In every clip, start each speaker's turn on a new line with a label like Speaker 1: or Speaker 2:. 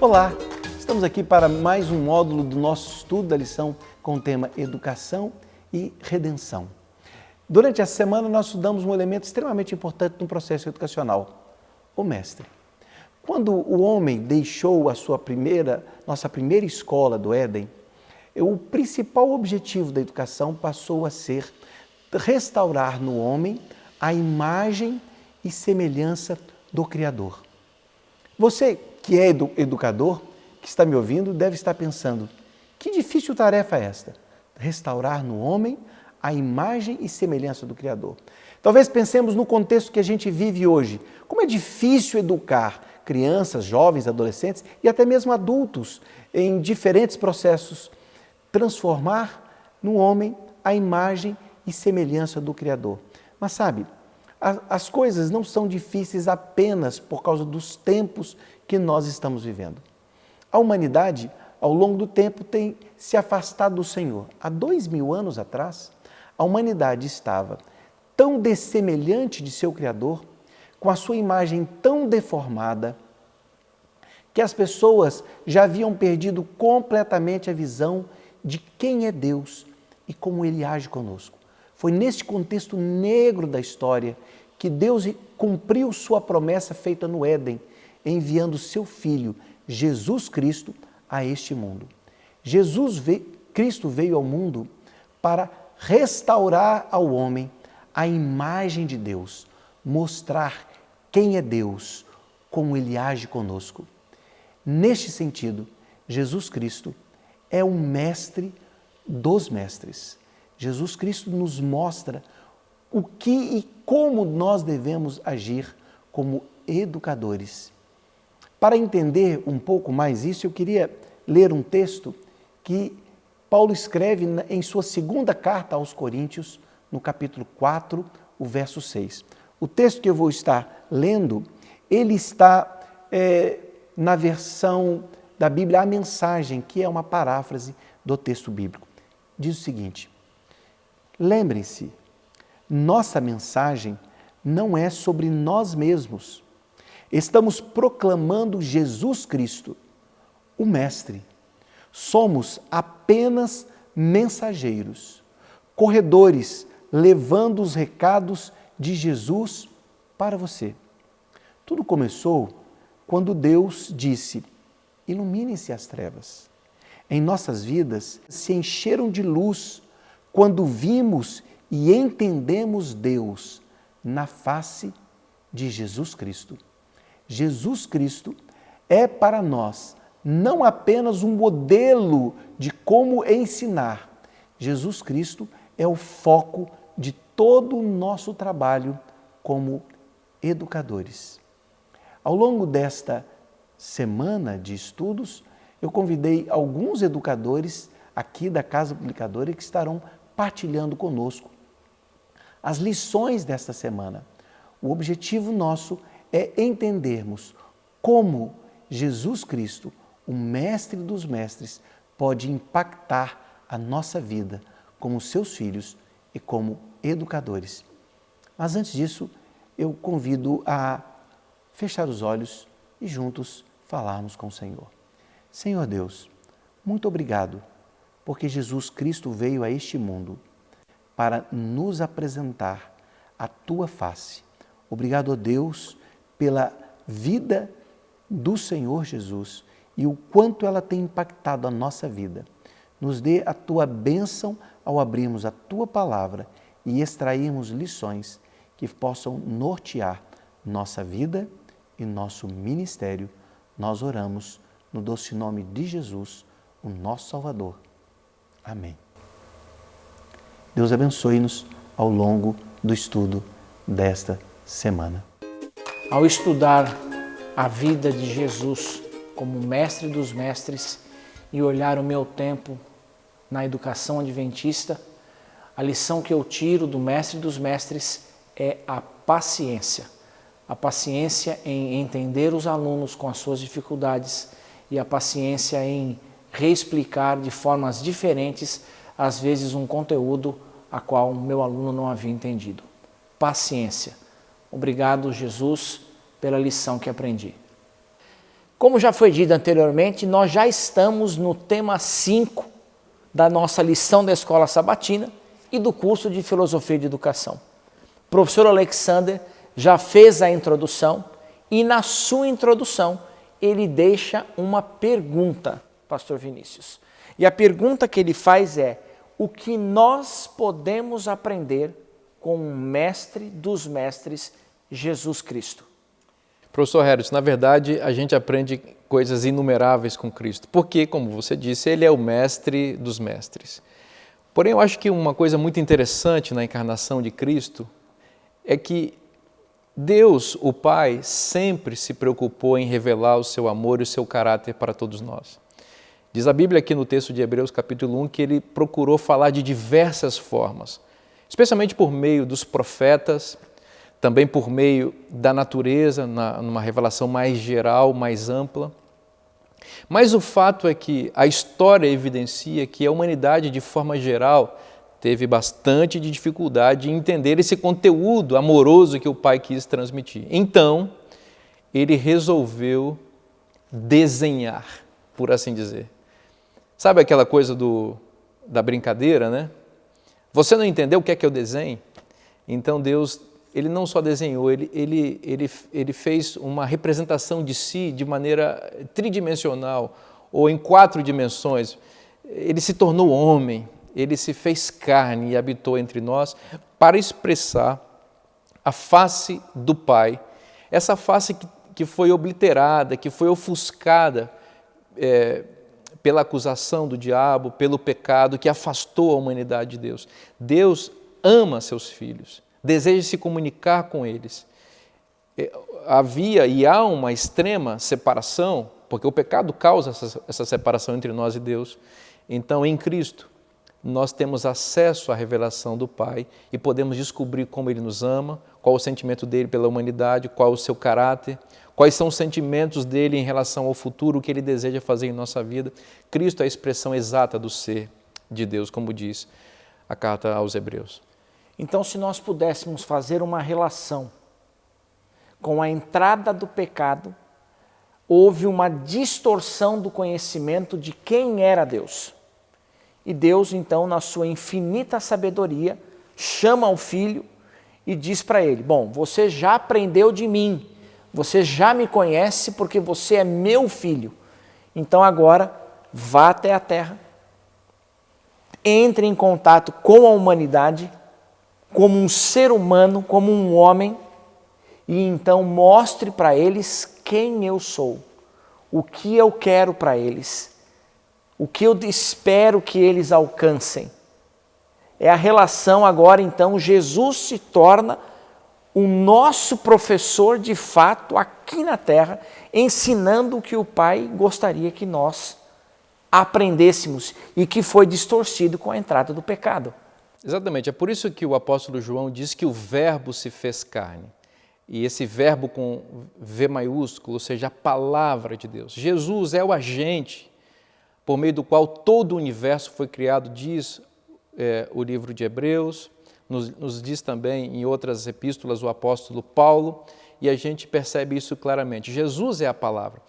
Speaker 1: Olá, estamos aqui para mais um módulo do nosso estudo da lição com o tema Educação e Redenção. Durante a semana nós estudamos um elemento extremamente importante no processo educacional, o mestre. Quando o homem deixou nossa primeira escola do Éden, o principal objetivo da educação passou a ser restaurar no homem a imagem e semelhança do Criador. Você que é educador, que está me ouvindo, deve estar pensando, que difícil tarefa é esta? Restaurar no homem a imagem e semelhança do Criador. Talvez pensemos no contexto que a gente vive hoje. Como é difícil educar crianças, jovens, adolescentes e até mesmo adultos em diferentes processos. Transformar no homem a imagem e semelhança do Criador. Mas sabe, as coisas não são difíceis apenas por causa dos tempos que nós estamos vivendo. A humanidade, ao longo do tempo, tem se afastado do Senhor. Há 2000 anos atrás, a humanidade estava tão dessemelhante de seu Criador, com a sua imagem tão deformada, que as pessoas já haviam perdido completamente a visão de quem é Deus e como Ele age conosco. Foi neste contexto negro da história que Deus cumpriu sua promessa feita no Éden, enviando seu Filho, Jesus Cristo, a este mundo. Cristo veio ao mundo para restaurar ao homem a imagem de Deus, mostrar quem é Deus, como Ele age conosco. Neste sentido, Jesus Cristo é o mestre dos mestres. Jesus Cristo nos mostra o que e como nós devemos agir como educadores. Para entender um pouco mais isso, eu queria ler um texto que Paulo escreve em sua segunda carta aos Coríntios, no capítulo 4, o verso 6. O texto que eu vou estar lendo, ele está na versão da Bíblia, a Mensagem, que é uma paráfrase do texto bíblico. Diz o seguinte: lembrem-se, nossa mensagem não é sobre nós mesmos. Estamos proclamando Jesus Cristo, o Mestre. Somos apenas mensageiros, corredores, levando os recados de Jesus para você. Tudo começou quando Deus disse: iluminem-se as trevas. Em nossas vidas se encheram de luz quando vimos e entendemos Deus na face de Jesus Cristo. Jesus Cristo é para nós não apenas um modelo de como ensinar. Jesus Cristo é o foco de todo o nosso trabalho como educadores. Ao longo desta semana de estudos, eu convidei alguns educadores aqui da Casa Publicadora que estarão partilhando conosco as lições desta semana. O objetivo nosso é entendermos como Jesus Cristo, o Mestre dos Mestres, pode impactar a nossa vida como seus filhos e como educadores. Mas antes disso, eu convido a fechar os olhos e juntos falarmos com o Senhor. Senhor Deus, muito obrigado, porque Jesus Cristo veio a este mundo para nos apresentar a Tua face. Obrigado, ó Deus, pela vida do Senhor Jesus e o quanto ela tem impactado a nossa vida. Nos dê a Tua bênção ao abrirmos a Tua palavra e extrairmos lições que possam nortear nossa vida e nosso ministério. Nós oramos no doce nome de Jesus, o nosso Salvador. Amém. Deus abençoe-nos ao longo do estudo desta semana.
Speaker 2: Ao estudar a vida de Jesus como mestre dos mestres e olhar o meu tempo na educação adventista, a lição que eu tiro do mestre dos mestres é a paciência. A paciência em entender os alunos com as suas dificuldades e a paciência em reexplicar de formas diferentes, às vezes, um conteúdo a qual o meu aluno não havia entendido. Paciência. Obrigado, Jesus, pela lição que aprendi. Como já foi dito anteriormente, nós já estamos no tema 5 da nossa lição da Escola Sabatina e do curso de Filosofia de Educação. O professor Alexander já fez a introdução e na sua introdução ele deixa uma pergunta, pastor Vinícius. E a pergunta que ele faz é: o que nós podemos aprender com o mestre dos mestres, Jesus Cristo?
Speaker 3: Professor Harris, na verdade a gente aprende coisas inumeráveis com Cristo, porque, como você disse, ele é o mestre dos mestres. Porém, eu acho que uma coisa muito interessante na encarnação de Cristo é que Deus, o Pai, sempre se preocupou em revelar o seu amor e o seu caráter para todos nós. Diz a Bíblia aqui no texto de Hebreus capítulo 1 que ele procurou falar de diversas formas, especialmente por meio dos profetas, também por meio da natureza, numa revelação mais geral, mais ampla. Mas o fato é que a história evidencia que a humanidade, de forma geral, teve bastante de dificuldade em entender esse conteúdo amoroso que o Pai quis transmitir. Então, ele resolveu desenhar, por assim dizer. Sabe aquela coisa da brincadeira, né? Você não entendeu o que é eu desenho? Então Deus, ele não só desenhou, ele fez uma representação de si de maneira tridimensional ou em 4 dimensões. Ele se tornou homem, ele se fez carne e habitou entre nós para expressar a face do Pai, essa face que foi obliterada, que foi ofuscada pela acusação do diabo, pelo pecado que afastou a humanidade de Deus. Deus ama seus filhos, deseja se comunicar com eles. Havia e há uma extrema separação, porque o pecado causa essa separação entre nós e Deus. Então, em Cristo, nós temos acesso à revelação do Pai e podemos descobrir como Ele nos ama, qual o sentimento dele pela humanidade, qual o seu caráter, quais são os sentimentos dele em relação ao futuro, o que ele deseja fazer em nossa vida. Cristo é a expressão exata do ser de Deus, como diz a carta aos Hebreus.
Speaker 2: Então, se nós pudéssemos fazer uma relação com a entrada do pecado, houve uma distorção do conhecimento de quem era Deus. E Deus, então, na sua infinita sabedoria, chama o filho e diz para ele: bom, você já aprendeu de mim, você já me conhece porque você é meu filho. Então agora vá até a terra, entre em contato com a humanidade, como um ser humano, como um homem, e então mostre para eles quem eu sou, o que eu quero para eles, o que eu espero que eles alcancem. É a relação agora, então, Jesus se torna o nosso professor de fato aqui na Terra, ensinando o que o Pai gostaria que nós aprendêssemos e que foi distorcido com a entrada do pecado.
Speaker 3: Exatamente, é por isso que o apóstolo João diz que o verbo se fez carne. E esse verbo com V maiúsculo, ou seja, a palavra de Deus. Jesus é o agente por meio do qual todo o universo foi criado, diz o livro de Hebreus, nos diz também em outras epístolas o apóstolo Paulo, e a gente percebe isso claramente. Jesus é a palavra.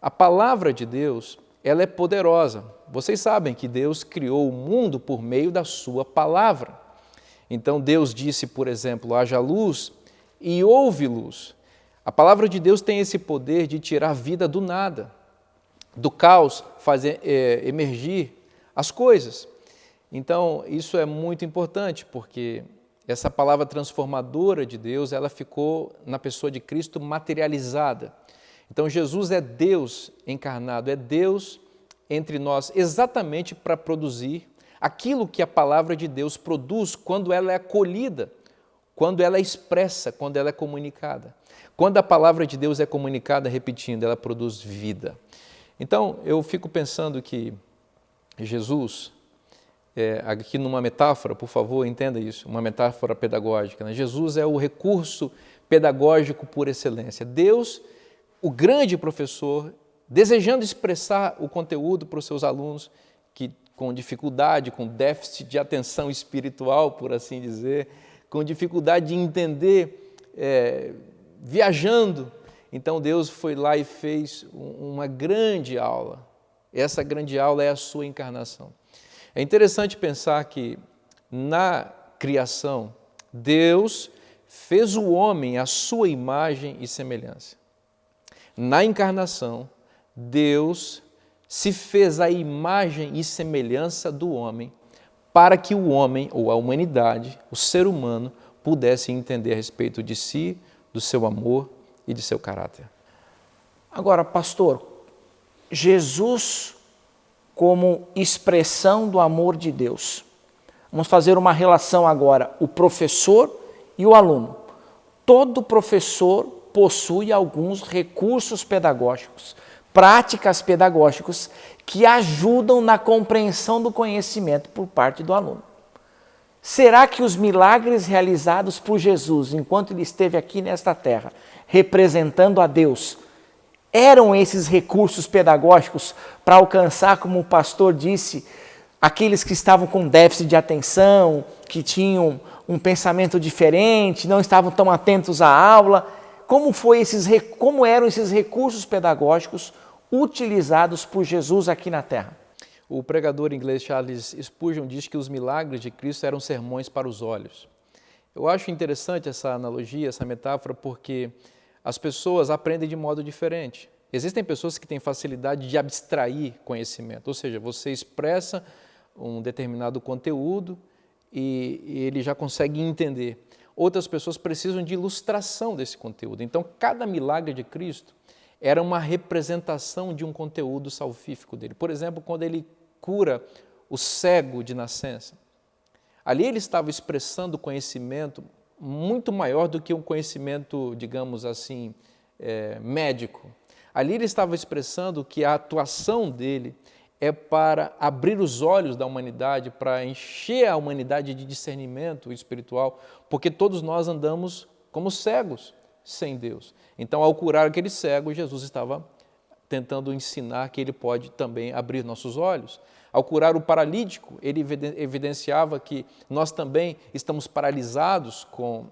Speaker 3: A palavra de Deus, ela é poderosa. Vocês sabem que Deus criou o mundo por meio da sua palavra. Então Deus disse, por exemplo, haja luz e houve luz. A palavra de Deus tem esse poder de tirar a vida do nada, do caos, fazer emergir as coisas. Então, isso é muito importante, porque essa palavra transformadora de Deus, ela ficou na pessoa de Cristo materializada. Então, Jesus é Deus encarnado, é Deus entre nós, exatamente para produzir aquilo que a palavra de Deus produz quando ela é acolhida, quando ela é expressa, quando ela é comunicada. Quando a palavra de Deus é comunicada, repetindo, ela produz vida. Então, eu fico pensando que Jesus, aqui numa metáfora, por favor, entenda isso, uma metáfora pedagógica, né? Jesus é o recurso pedagógico por excelência. Deus, o grande professor, desejando expressar o conteúdo para os seus alunos, que com dificuldade, com déficit de atenção espiritual, por assim dizer, com dificuldade de entender, viajando, Então Deus foi lá e fez uma grande aula. Essa grande aula é a sua encarnação. É interessante pensar que na criação, Deus fez o homem à sua imagem e semelhança. Na encarnação, Deus se fez a imagem e semelhança do homem para que o homem, ou a humanidade, o ser humano, pudesse entender a respeito de si, do seu amor e de seu caráter.
Speaker 2: Agora, pastor, Jesus como expressão do amor de Deus. Vamos fazer uma relação agora, o professor e o aluno. Todo professor possui alguns recursos pedagógicos, práticas pedagógicas que ajudam na compreensão do conhecimento por parte do aluno. Será que os milagres realizados por Jesus, enquanto ele esteve aqui nesta terra, representando a Deus, eram esses recursos pedagógicos para alcançar, como o pastor disse, aqueles que estavam com déficit de atenção, que tinham um pensamento diferente, não estavam tão atentos à aula? Como eram esses recursos pedagógicos utilizados por Jesus aqui na terra?
Speaker 3: O pregador inglês Charles Spurgeon diz que os milagres de Cristo eram sermões para os olhos. Eu acho interessante essa analogia, essa metáfora, porque as pessoas aprendem de modo diferente. Existem pessoas que têm facilidade de abstrair conhecimento, ou seja, você expressa um determinado conteúdo e ele já consegue entender. Outras pessoas precisam de ilustração desse conteúdo. Então, cada milagre de Cristo era uma representação de um conteúdo salvífico dele. Por exemplo, quando ele cura o cego de nascença, ali ele estava expressando conhecimento muito maior do que um conhecimento, digamos assim, médico. Ali ele estava expressando que a atuação dele é para abrir os olhos da humanidade, para encher a humanidade de discernimento espiritual, porque todos nós andamos como cegos sem Deus. Então, ao curar aquele cego, Jesus estava tentando ensinar que ele pode também abrir nossos olhos. Ao curar o paralítico, ele evidenciava que nós também estamos paralisados com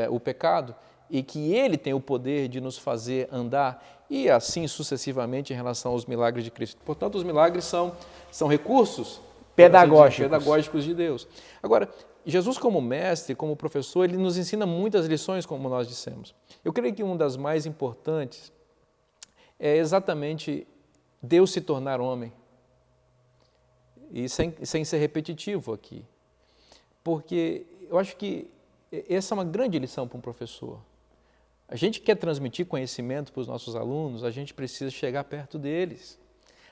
Speaker 3: o pecado e que ele tem o poder de nos fazer andar, e assim sucessivamente em relação aos milagres de Cristo. Portanto, os milagres são recursos pedagógicos de Deus. Agora, Jesus como mestre, como professor, ele nos ensina muitas lições, como nós dissemos. Eu creio que uma das mais importantes é exatamente Deus se tornar homem. E sem ser repetitivo aqui. Porque eu acho que essa é uma grande lição para um professor. A gente quer transmitir conhecimento para os nossos alunos, a gente precisa chegar perto deles.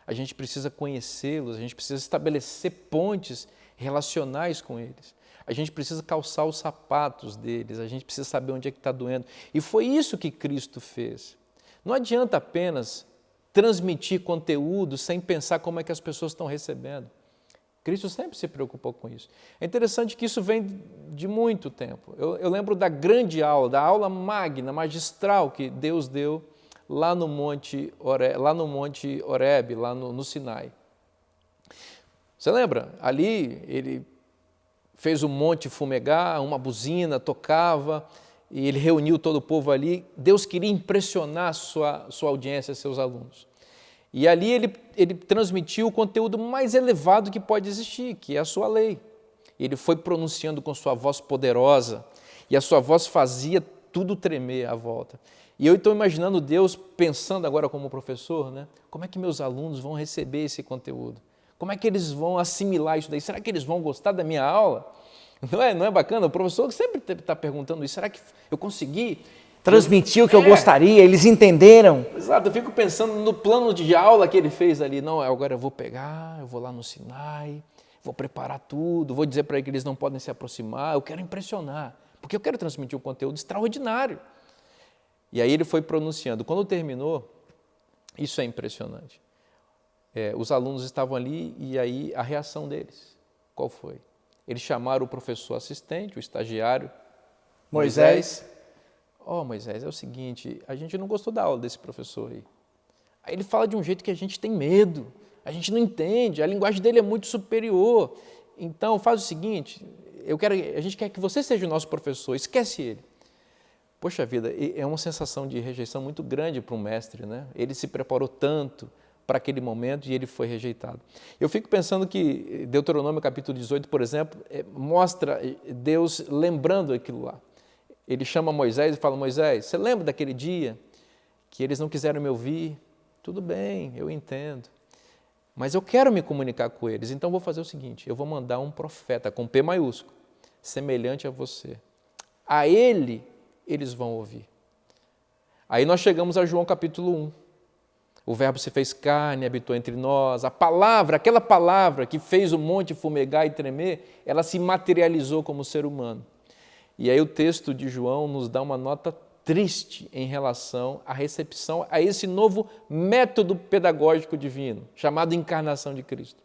Speaker 3: A gente precisa conhecê-los, a gente precisa estabelecer pontes relacionais com eles. A gente precisa calçar os sapatos deles, a gente precisa saber onde é que está doendo. E foi isso que Cristo fez. Não adianta apenas transmitir conteúdo sem pensar como é que as pessoas estão recebendo. Cristo sempre se preocupou com isso. É interessante que isso vem de muito tempo. Eu lembro da grande aula, da aula magna, magistral que Deus deu lá no Monte Horebe, lá no Sinai. Você lembra? Ali ele fez o monte fumegar, uma buzina tocava, e ele reuniu todo o povo ali. Deus queria impressionar sua audiência, seus alunos. E ali ele transmitiu o conteúdo mais elevado que pode existir, que é a sua lei. Ele foi pronunciando com sua voz poderosa, e a sua voz fazia tudo tremer à volta. E eu estou imaginando Deus pensando agora como professor, né? Como é que meus alunos vão receber esse conteúdo? Como é que eles vão assimilar isso daí? Será que eles vão gostar da minha aula? Não é bacana? O professor sempre está perguntando isso. Será que eu consegui
Speaker 2: transmitir o que eu gostaria? Eles entenderam?
Speaker 3: Exato, eu fico pensando no plano de aula que ele fez ali. Não, agora eu vou lá no Sinai, vou preparar tudo, vou dizer para eles que eles não podem se aproximar, eu quero impressionar, porque eu quero transmitir um conteúdo extraordinário. E aí ele foi pronunciando. Quando terminou, isso é impressionante. Os alunos estavam ali e aí a reação deles, qual foi? Eles chamaram o professor assistente, o estagiário, Moisés. Moisés, é o seguinte, a gente não gostou da aula desse professor aí. Aí ele fala de um jeito que a gente tem medo, a gente não entende, a linguagem dele é muito superior. Então faz o seguinte, a gente quer que você seja o nosso professor, esquece ele. poxa vida, é uma sensação de rejeição muito grande para um mestre, né? Ele se preparou tanto para aquele momento e ele foi rejeitado. Eu fico pensando que Deuteronômio capítulo 18, por exemplo, mostra Deus lembrando aquilo lá. Ele chama Moisés e fala: Moisés, você lembra daquele dia que eles não quiseram me ouvir? Tudo bem, eu entendo. Mas eu quero me comunicar com eles, então vou fazer o seguinte, eu vou mandar um profeta com P maiúsculo, semelhante a você. A ele, eles vão ouvir. Aí nós chegamos a João capítulo 1. O verbo se fez carne, habitou entre nós. A palavra, aquela palavra que fez o monte fumegar e tremer, ela se materializou como ser humano. E aí o texto de João nos dá uma nota triste em relação à recepção a esse novo método pedagógico divino, chamado encarnação de Cristo.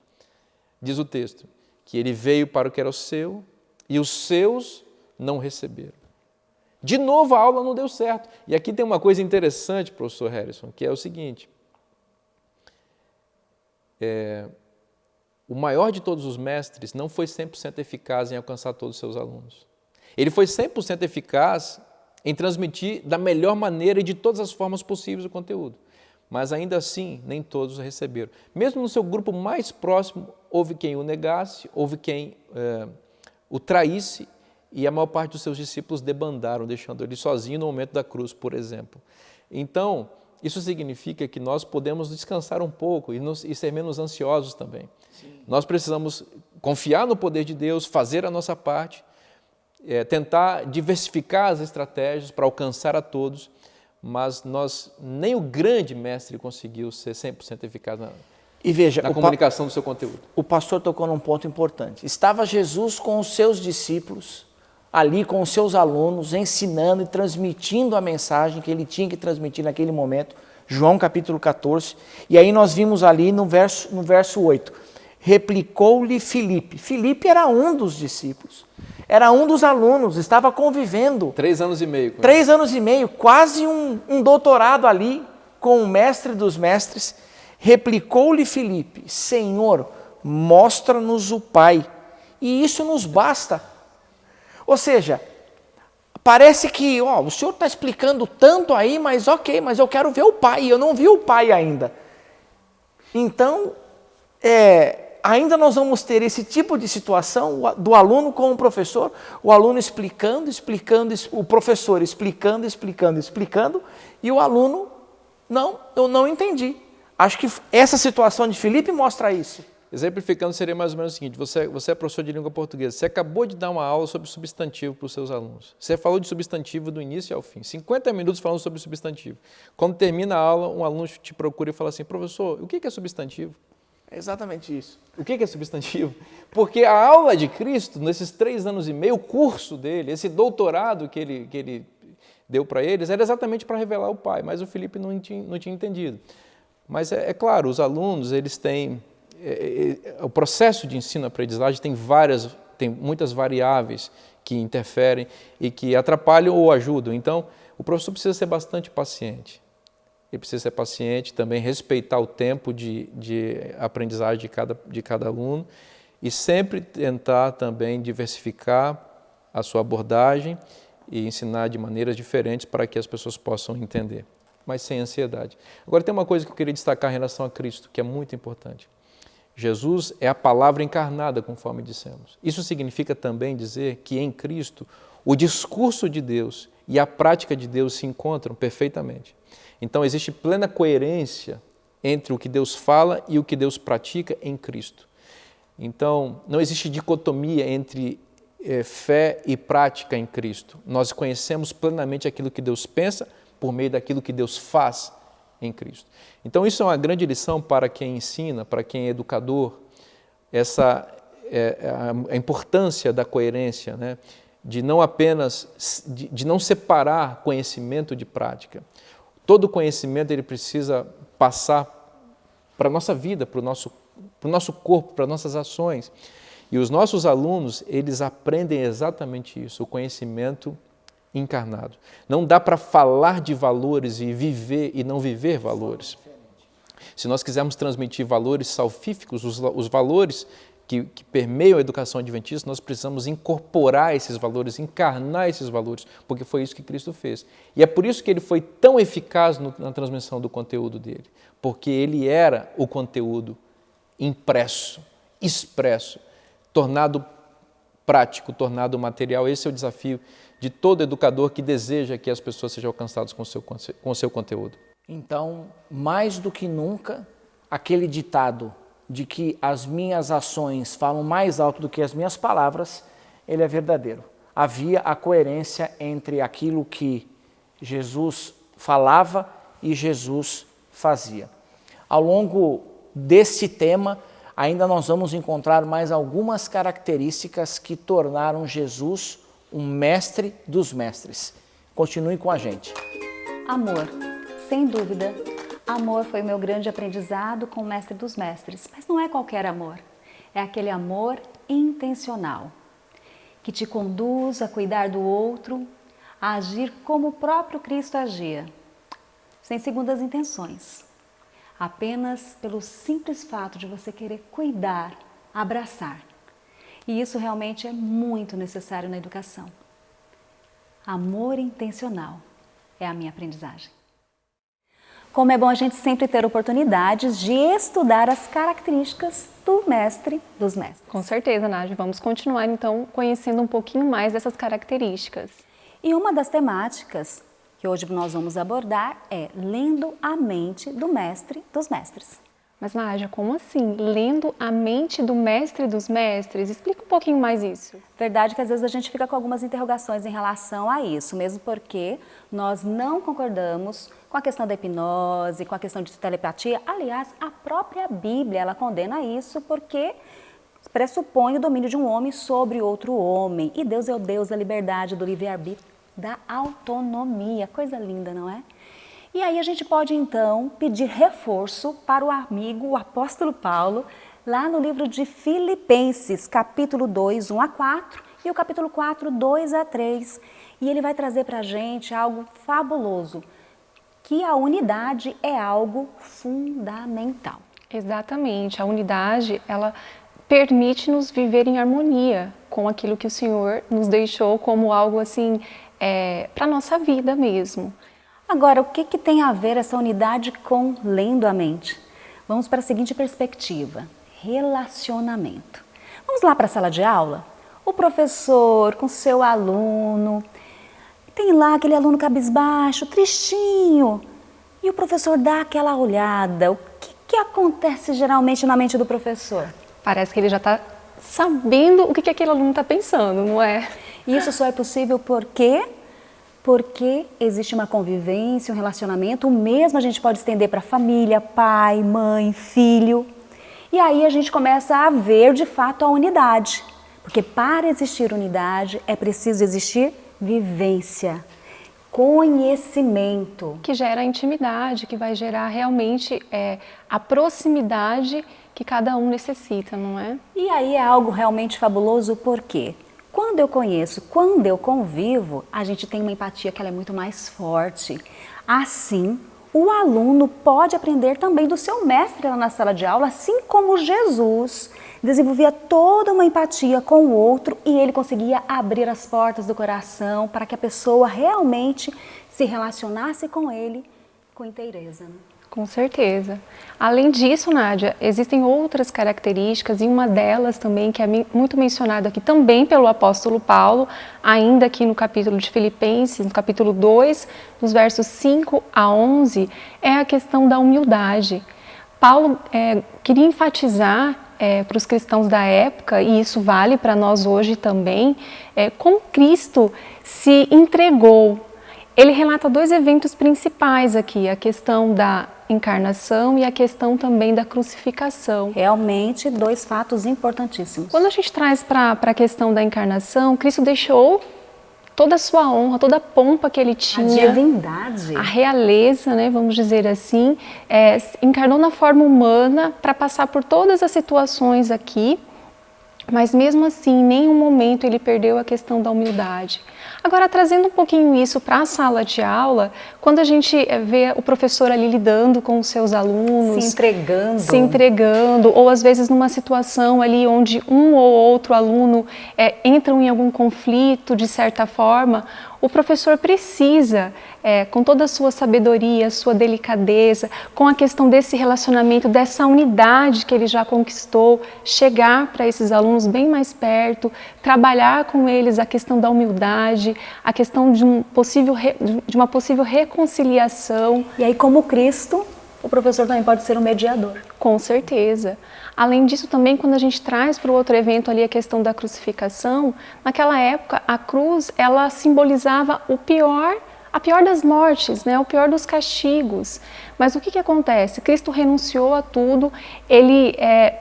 Speaker 3: Diz o texto, que ele veio para o que era o seu e os seus não receberam. De novo a aula não deu certo. E aqui tem uma coisa interessante, professor Harrison, que é o seguinte, o maior de todos os mestres não foi 100% eficaz em alcançar todos os seus alunos. Ele foi 100% eficaz em transmitir da melhor maneira e de todas as formas possíveis o conteúdo. Mas ainda assim, nem todos o receberam. Mesmo no seu grupo mais próximo, houve quem o negasse, houve quem o traísse, e a maior parte dos seus discípulos debandaram, deixando ele sozinho no momento da cruz, por exemplo. Então, isso significa que nós podemos descansar um pouco e ser menos ansiosos também. Sim. Nós precisamos confiar no poder de Deus, fazer a nossa parte, tentar diversificar as estratégias para alcançar a todos, mas nem o grande mestre conseguiu ser 100% eficaz na comunicação do seu conteúdo.
Speaker 2: O pastor tocou num ponto importante. Estava Jesus com os seus discípulos, ali com os seus alunos, ensinando e transmitindo a mensagem que ele tinha que transmitir naquele momento, João capítulo 14, e aí nós vimos ali no verso 8, replicou-lhe Filipe. Filipe era um dos discípulos, era um dos alunos, estava convivendo.
Speaker 3: 3 anos e meio.
Speaker 2: 3 anos e meio, quase um doutorado ali com o mestre dos mestres. Replicou-lhe Filipe, Senhor, mostra-nos o Pai, e isso nos basta. Ou seja, parece que o senhor está explicando tanto aí, mas ok, mas eu quero ver o Pai, eu não vi o Pai ainda. Então, ainda nós vamos ter esse tipo de situação do aluno com o professor, o aluno explicando, o professor explicando, e o aluno, não, eu não entendi. Acho que essa situação de Filipe mostra isso.
Speaker 3: Exemplificando, seria mais ou menos o seguinte, você é professor de língua portuguesa, você acabou de dar uma aula sobre substantivo para os seus alunos. Você falou de substantivo do início ao fim, 50 minutos falando sobre substantivo. Quando termina a aula, um aluno te procura e fala assim, professor, o que é substantivo?
Speaker 2: É exatamente isso.
Speaker 3: O que é substantivo? Porque a aula de Cristo, nesses 3 anos e meio, o curso dele, esse doutorado que ele deu para eles, era exatamente para revelar o Pai, mas o Filipe não tinha entendido. Mas é claro, os alunos, eles têm... o processo de ensino-aprendizagem tem muitas variáveis que interferem e que atrapalham ou ajudam. Então, o professor precisa ser bastante paciente. Ele precisa ser paciente, também respeitar o tempo de aprendizagem de cada aluno e sempre tentar também diversificar a sua abordagem e ensinar de maneiras diferentes para que as pessoas possam entender, mas sem ansiedade. Agora, tem uma coisa que eu queria destacar em relação a Cristo, que é muito importante. Jesus é a palavra encarnada, conforme dissemos. Isso significa também dizer que em Cristo o discurso de Deus e a prática de Deus se encontram perfeitamente. Então existe plena coerência entre o que Deus fala e o que Deus pratica em Cristo. Então não existe dicotomia entre fé e prática em Cristo. Nós conhecemos plenamente aquilo que Deus pensa por meio daquilo que Deus faz em Cristo. Então isso é uma grande lição para quem ensina, para quem é educador, a importância da coerência, né? De não apenas, de não separar conhecimento de prática. Todo conhecimento ele precisa passar para a nossa vida, para o nosso corpo, para as nossas ações. E os nossos alunos, eles aprendem exatamente isso, o conhecimento encarnado. Não dá para falar de valores e viver e não viver valores. Se nós quisermos transmitir valores salvíficos, os valores que permeiam a educação adventista, nós precisamos incorporar esses valores, encarnar esses valores, porque foi isso que Cristo fez. E é por isso que ele foi tão eficaz na transmissão do conteúdo dele, porque ele era o conteúdo impresso, expresso, tornado prático, tornado material. Esse é o desafio de todo educador que deseja que as pessoas sejam alcançadas com o seu conteúdo.
Speaker 2: Então, mais do que nunca, aquele ditado de que as minhas ações falam mais alto do que as minhas palavras, ele é verdadeiro. Havia a coerência entre aquilo que Jesus falava e Jesus fazia. Ao longo desse tema, ainda nós vamos encontrar mais algumas características que tornaram Jesus um mestre dos mestres. Continue com a gente.
Speaker 4: Amor, sem dúvida. Amor foi o meu grande aprendizado com o mestre dos mestres, mas não é qualquer amor, é aquele amor intencional, que te conduz a cuidar do outro, a agir como o próprio Cristo agia, sem segundas intenções, apenas pelo simples fato de você querer cuidar, abraçar. E isso realmente é muito necessário na educação. Amor intencional é a minha aprendizagem. Como é bom a gente sempre ter oportunidades de estudar as características do mestre dos mestres.
Speaker 5: Com certeza, Nádia. Vamos continuar então conhecendo um pouquinho mais dessas características.
Speaker 4: E uma das temáticas que hoje nós vamos abordar é lendo a mente do mestre dos mestres.
Speaker 5: Mas, Nádia, como assim? Lendo a mente do mestre dos mestres? Explica um pouquinho mais isso.
Speaker 4: Verdade que às vezes a gente fica com algumas interrogações em relação a isso, mesmo porque nós não concordamos com a questão da hipnose, com a questão de telepatia. Aliás, a própria Bíblia, ela condena isso porque pressupõe o domínio de um homem sobre outro homem. E Deus é o Deus da liberdade, do livre-arbítrio, da autonomia. Coisa linda, não é? E aí a gente pode então pedir reforço para o amigo, o apóstolo Paulo, lá no livro de Filipenses, capítulo 2, 1 a 4 e o capítulo 4, 2 a 3. E ele vai trazer para a gente algo fabuloso, que a unidade é algo fundamental.
Speaker 5: Exatamente, a unidade, ela permite-nos viver em harmonia com aquilo que o Senhor nos deixou como algo assim, para a nossa vida mesmo.
Speaker 4: Agora, o que tem a ver essa unidade com lendo a mente? Vamos para a seguinte perspectiva, relacionamento. Vamos lá para a sala de aula? O professor com seu aluno, tem lá aquele aluno cabisbaixo, tristinho, e o professor dá aquela olhada. O que acontece geralmente na mente do professor?
Speaker 5: Parece que ele já está sabendo o que aquele aluno está pensando, não é?
Speaker 4: Isso só é possível porque existe uma convivência, um relacionamento, o mesmo a gente pode estender para família, pai, mãe, filho. E aí a gente começa a ver de fato a unidade. Porque para existir unidade é preciso existir vivência, conhecimento.
Speaker 5: Que gera intimidade, que vai gerar realmente a proximidade que cada um necessita, não é?
Speaker 4: E aí é algo realmente fabuloso, por quê? Quando eu conheço, quando eu convivo, a gente tem uma empatia que ela é muito mais forte. Assim, o aluno pode aprender também do seu mestre lá na sala de aula, assim como Jesus desenvolvia toda uma empatia com o outro e ele conseguia abrir as portas do coração para que a pessoa realmente se relacionasse com ele com inteireza, né?
Speaker 5: Com certeza. Além disso, Nádia, existem outras características e uma delas também que é muito mencionada aqui também pelo apóstolo Paulo, ainda aqui no capítulo de Filipenses, no capítulo 2, nos versos 5 a 11, é a questão da humildade. Paulo queria enfatizar para os cristãos da época, e isso vale para nós hoje também, como Cristo se entregou. Ele relata dois eventos principais aqui, a questão da encarnação e a questão também da crucificação.
Speaker 4: Realmente, dois fatos importantíssimos.
Speaker 5: Quando a gente traz para a questão da encarnação, Cristo deixou toda a sua honra, toda a pompa que ele tinha.
Speaker 4: A divindade.
Speaker 5: A realeza, né, vamos dizer assim, encarnou na forma humana para passar por todas as situações aqui, mas mesmo assim, em nenhum momento ele perdeu a questão da humildade. Agora, trazendo um pouquinho isso para a sala de aula, quando a gente vê o professor ali lidando com os seus alunos, se entregando, ou às vezes numa situação ali onde um ou outro aluno entram em algum conflito de certa forma, o professor precisa, com toda a sua sabedoria, sua delicadeza, com a questão desse relacionamento, dessa unidade que ele já conquistou, chegar para esses alunos bem mais perto, trabalhar com eles a questão da humildade, a questão de uma possível reconciliação.
Speaker 4: E aí, como Cristo, o professor também pode ser um mediador.
Speaker 5: Com certeza. Além disso, também, quando a gente traz para o outro evento ali a questão da crucificação, naquela época, a cruz, ela simbolizava a pior das mortes, né? O pior dos castigos. Mas o que acontece? Cristo renunciou a tudo, ele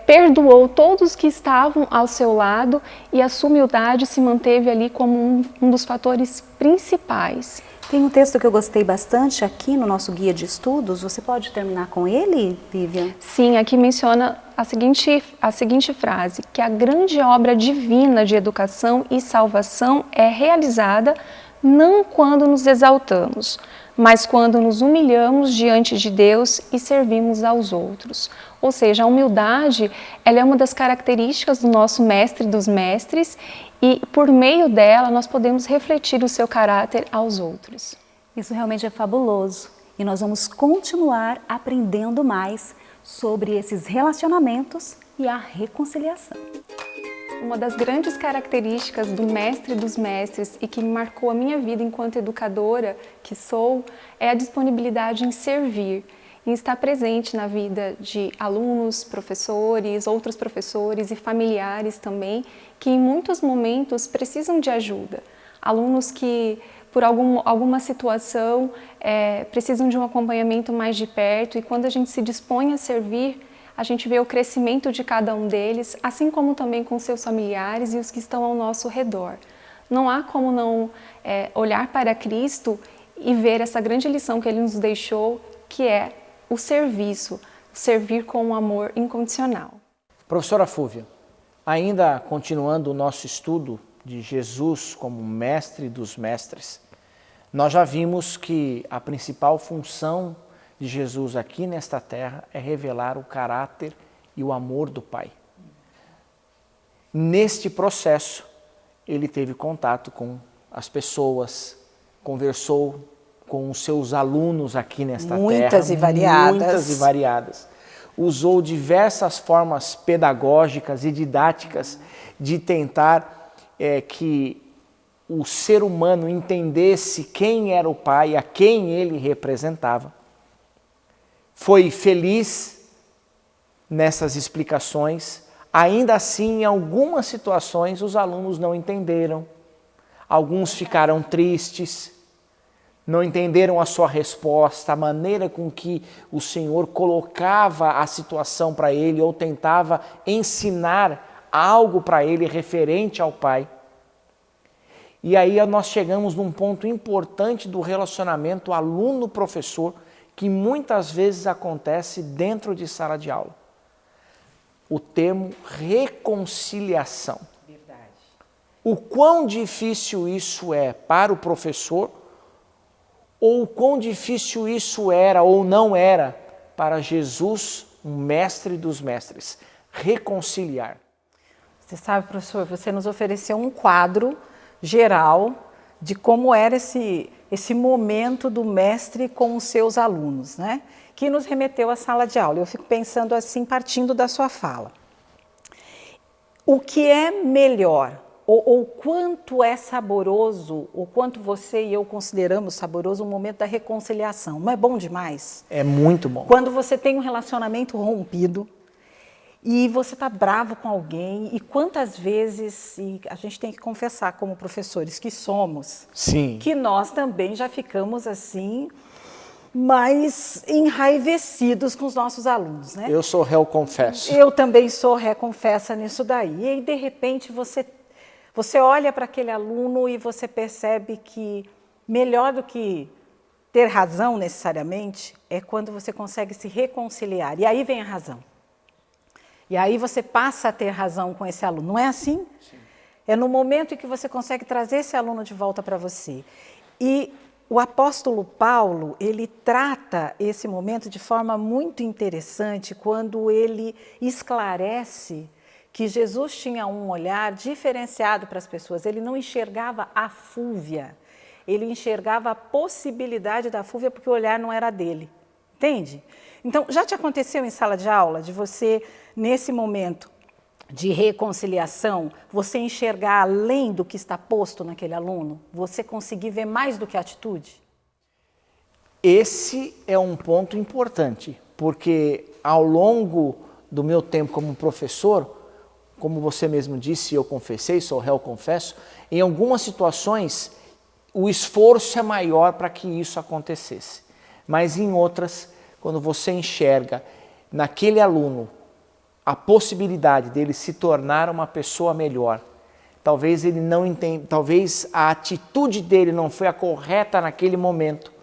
Speaker 5: perdoou todos que estavam ao seu lado e a sua humildade se manteve ali como um dos fatores principais.
Speaker 4: Tem um texto que eu gostei bastante aqui no nosso guia de estudos. Você pode terminar com ele, Vivian?
Speaker 5: Sim, aqui menciona a seguinte frase, que a grande obra divina de educação e salvação é realizada não quando nos exaltamos, mas quando nos humilhamos diante de Deus e servimos aos outros. Ou seja, a humildade, ela é uma das características do nosso mestre dos mestres e por meio dela nós podemos refletir o seu caráter aos outros.
Speaker 4: Isso realmente é fabuloso e nós vamos continuar aprendendo mais sobre esses relacionamentos e a reconciliação.
Speaker 5: Uma das grandes características do mestre dos mestres e que marcou a minha vida enquanto educadora que sou é a disponibilidade em servir, em estar presente na vida de alunos, professores, outros professores e familiares também, que em muitos momentos precisam de ajuda. Alunos que, por alguma situação, precisam de um acompanhamento mais de perto e quando a gente se dispõe a servir, a gente vê o crescimento de cada um deles, assim como também com seus familiares e os que estão ao nosso redor. Não há como não olhar para Cristo e ver essa grande lição que Ele nos deixou, que é o serviço, servir com um amor incondicional.
Speaker 2: Professora Fúvia, ainda continuando o nosso estudo de Jesus como mestre dos mestres, nós já vimos que a principal função de Jesus aqui nesta terra é revelar o caráter e o amor do Pai. Neste processo, ele teve contato com as pessoas, conversou com os seus alunos aqui nesta terra.
Speaker 6: Muitas e
Speaker 2: variadas. Usou diversas formas pedagógicas e didáticas de tentar que o ser humano entendesse quem era o Pai, a quem ele representava. Foi feliz nessas explicações, ainda assim, em algumas situações, os alunos não entenderam, alguns ficaram tristes, não entenderam a sua resposta, a maneira com que o Senhor colocava a situação para ele ou tentava ensinar algo para ele referente ao Pai. E aí nós chegamos num ponto importante do relacionamento aluno-professor, que muitas vezes acontece dentro de sala de aula. O termo reconciliação.
Speaker 6: Verdade.
Speaker 2: O quão difícil isso é para o professor, ou o quão difícil isso era ou não era para Jesus, o mestre dos mestres, reconciliar.
Speaker 6: Você sabe, professor, você nos ofereceu um quadro geral de como era esse momento do mestre com os seus alunos, né? Que nos remeteu à sala de aula. Eu fico pensando assim, partindo da sua fala. O que é melhor, ou quanto é saboroso, ou quanto você e eu consideramos saboroso o momento da reconciliação? Não é bom demais?
Speaker 2: É muito bom.
Speaker 6: Quando você tem um relacionamento rompido, e você está bravo com alguém, e quantas vezes, e a gente tem que confessar como professores que somos,
Speaker 2: sim,
Speaker 6: que nós também já ficamos assim, mais enraivecidos com os nossos alunos, né?
Speaker 2: Eu sou réu confesso.
Speaker 6: Eu também sou réu confessa nisso daí. E aí, de repente, você olha para aquele aluno e você percebe que melhor do que ter razão necessariamente, é quando você consegue se reconciliar. E aí vem a razão. E aí você passa a ter razão com esse aluno. Não é assim? Sim. É no momento em que você consegue trazer esse aluno de volta para você. E o apóstolo Paulo, ele trata esse momento de forma muito interessante quando ele esclarece que Jesus tinha um olhar diferenciado para as pessoas. Ele não enxergava a fúvia, ele enxergava a possibilidade da fúvia porque o olhar não era dele. Entende? Então, já te aconteceu em sala de aula de você, nesse momento de reconciliação, você enxergar além do que está posto naquele aluno? Você conseguir ver mais do que a atitude?
Speaker 2: Esse é um ponto importante, porque ao longo do meu tempo como professor, como você mesmo disse, eu confessei, sou réu, confesso, em algumas situações o esforço é maior para que isso acontecesse. Mas em outras, quando você enxerga naquele aluno a possibilidade dele se tornar uma pessoa melhor, talvez ele não entenda, talvez a atitude dele não foi a correta naquele momento,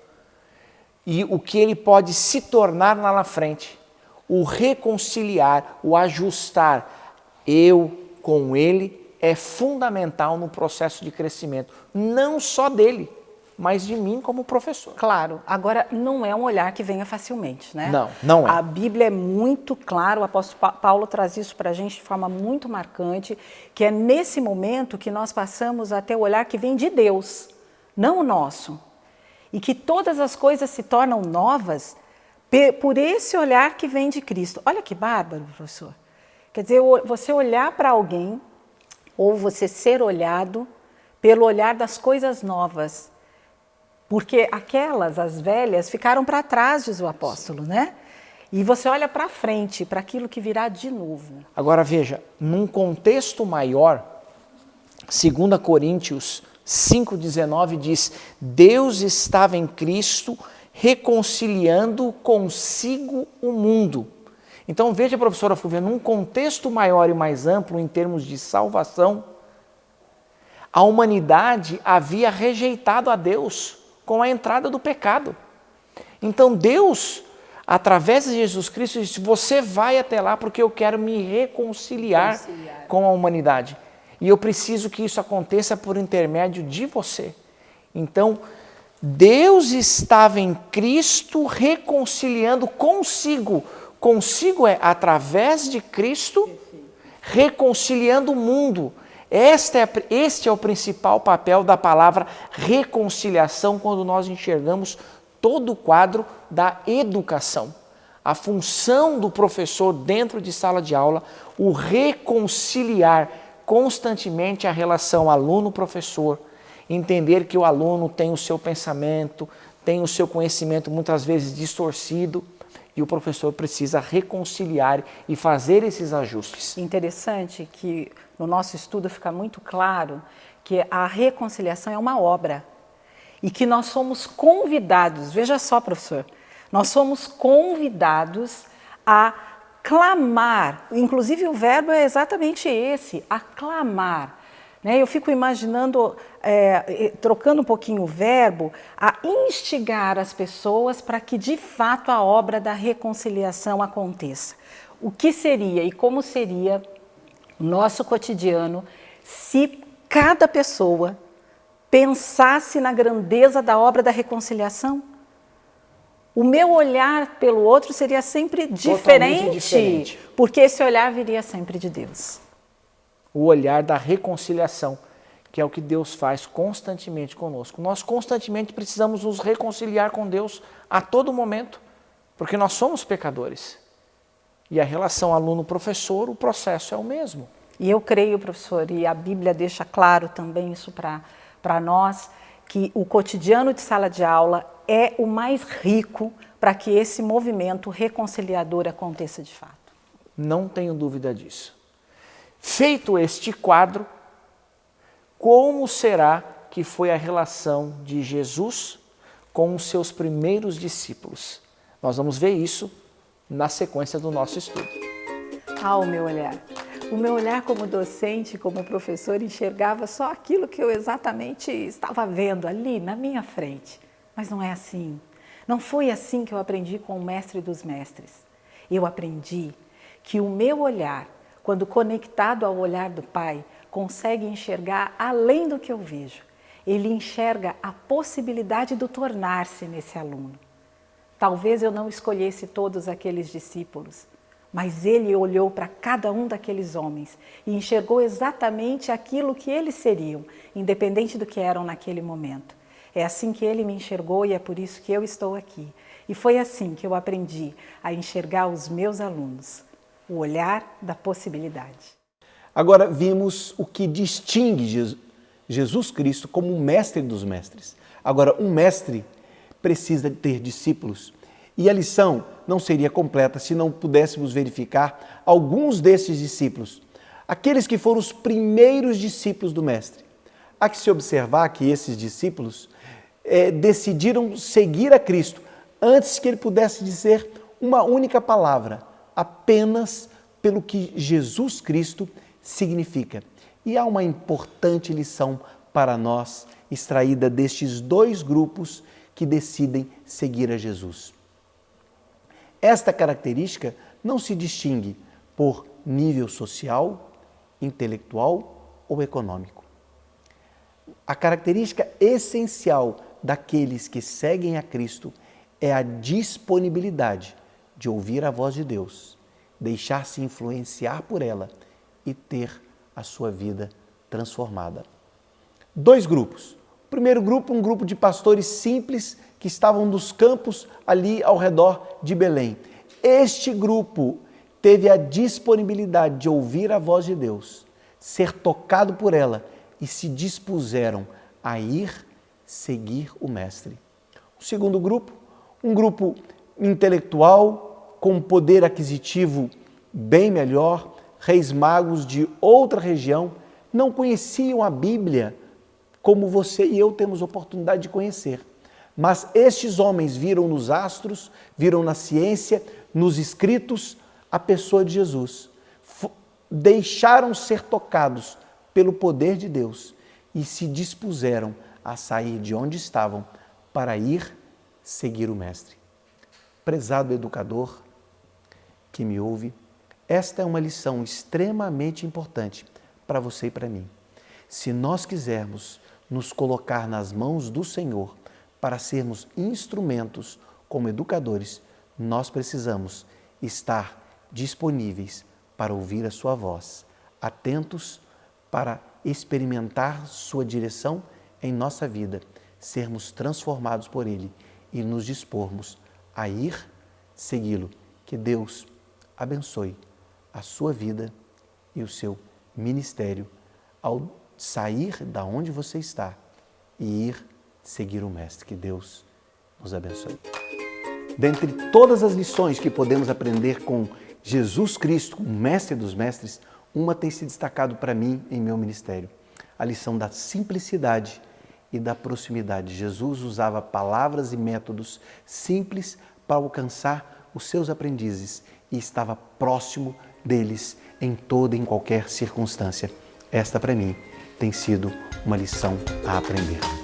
Speaker 2: e o que ele pode se tornar lá na frente, o reconciliar, o ajustar eu com ele é fundamental no processo de crescimento, não só dele, mas de mim como professor.
Speaker 6: Claro, agora não é um olhar que venha facilmente, né?
Speaker 2: Não, não é.
Speaker 6: A Bíblia é muito clara, o apóstolo Paulo traz isso para a gente de forma muito marcante, que é nesse momento que nós passamos a ter o olhar que vem de Deus, não o nosso. E que todas as coisas se tornam novas por esse olhar que vem de Cristo. Olha que bárbaro, professor. Quer dizer, você olhar para alguém, ou você ser olhado pelo olhar das coisas novas. Porque aquelas, as velhas, ficaram para trás, diz o apóstolo, né? E você olha para frente, para aquilo que virá de novo.
Speaker 2: Agora veja, num contexto maior, 2 Coríntios 5,19 diz: Deus estava em Cristo reconciliando consigo o mundo. Então veja, professora Fúvia, num contexto maior e mais amplo em termos de salvação, a humanidade havia rejeitado a Deus com a entrada do pecado. Então Deus, através de Jesus Cristo, disse: você vai até lá porque eu quero me reconciliar com a humanidade. E eu preciso que isso aconteça por intermédio de você. Então, Deus estava em Cristo reconciliando consigo. Consigo é através de Cristo, reconciliando o mundo. Este é o principal papel da palavra reconciliação quando nós enxergamos todo o quadro da educação. A função do professor dentro de sala de aula, o reconciliar constantemente a relação aluno-professor, entender que o aluno tem o seu pensamento, tem o seu conhecimento muitas vezes distorcido, e o professor precisa reconciliar e fazer esses ajustes.
Speaker 6: Interessante que no nosso estudo fica muito claro que a reconciliação é uma obra e que nós somos convidados, veja só, professor, nós somos convidados a clamar, inclusive o verbo é exatamente esse, aclamar. Eu fico imaginando, trocando um pouquinho o verbo, a instigar as pessoas para que de fato a obra da reconciliação aconteça. O que seria e como seria o nosso cotidiano se cada pessoa pensasse na grandeza da obra da reconciliação? O meu olhar pelo outro seria sempre diferente, porque esse olhar viria sempre de Deus.
Speaker 2: O olhar da reconciliação, que é o que Deus faz constantemente conosco. Nós constantemente precisamos nos reconciliar com Deus a todo momento, porque nós somos pecadores. E a relação aluno-professor, o processo é o mesmo.
Speaker 6: E eu creio, professor, e a Bíblia deixa claro também isso para nós, que o cotidiano de sala de aula é o mais rico para que esse movimento reconciliador aconteça de fato.
Speaker 2: Não tenho dúvida disso. Feito este quadro, como será que foi a relação de Jesus com os seus primeiros discípulos? Nós vamos ver isso na sequência do nosso estudo.
Speaker 6: O meu olhar. O meu olhar como docente, como professor, enxergava só aquilo que eu exatamente estava vendo ali na minha frente. Mas não é assim. Não foi assim que eu aprendi com o mestre dos mestres. Eu aprendi que o meu olhar, quando conectado ao olhar do Pai, consegue enxergar além do que eu vejo. Ele enxerga a possibilidade do tornar-se nesse aluno. Talvez eu não escolhesse todos aqueles discípulos, mas ele olhou para cada um daqueles homens e enxergou exatamente aquilo que eles seriam, independente do que eram naquele momento. É assim que ele me enxergou e é por isso que eu estou aqui. E foi assim que eu aprendi a enxergar os meus alunos, o olhar da possibilidade.
Speaker 1: Agora vimos o que distingue Jesus Cristo como o mestre dos mestres. Agora, um mestre precisa ter discípulos. E a lição não seria completa se não pudéssemos verificar alguns desses discípulos, aqueles que foram os primeiros discípulos do mestre. Há que se observar que esses discípulos decidiram seguir a Cristo antes que ele pudesse dizer uma única palavra, apenas pelo que Jesus Cristo significa. E há uma importante lição para nós, extraída destes dois grupos que decidem seguir a Jesus. Esta característica não se distingue por nível social, intelectual ou econômico. A característica essencial daqueles que seguem a Cristo é a disponibilidade de ouvir a voz de Deus, deixar-se influenciar por ela e ter a sua vida transformada. Dois grupos. O primeiro grupo, um grupo de pastores simples que estavam nos campos ali ao redor de Belém. Este grupo teve a disponibilidade de ouvir a voz de Deus, ser tocado por ela e se dispuseram a ir seguir o Mestre. O segundo grupo, um grupo intelectual com poder aquisitivo bem melhor, reis magos de outra região, não conheciam a Bíblia como você e eu temos oportunidade de conhecer. Mas estes homens viram nos astros, viram na ciência, nos escritos, a pessoa de Jesus. Deixaram ser tocados pelo poder de Deus e se dispuseram a sair de onde estavam para ir seguir o Mestre. Prezado educador que me ouve, esta é uma lição extremamente importante para você e para mim. Se nós quisermos nos colocar nas mãos do Senhor para sermos instrumentos como educadores, nós precisamos estar disponíveis para ouvir a sua voz, atentos para experimentar sua direção em nossa vida, sermos transformados por Ele e nos dispormos a ir segui-lo. Que Deus abençoe a sua vida e o seu ministério ao sair da onde você está e ir seguir o Mestre. Que Deus nos abençoe. Dentre todas as lições que podemos aprender com Jesus Cristo, o Mestre dos Mestres, uma tem se destacado para mim em meu ministério. A lição da simplicidade e da proximidade. Jesus usava palavras e métodos simples para alcançar os seus aprendizes e estava próximo deles em toda e em qualquer circunstância. Esta, para mim, tem sido uma lição a aprender.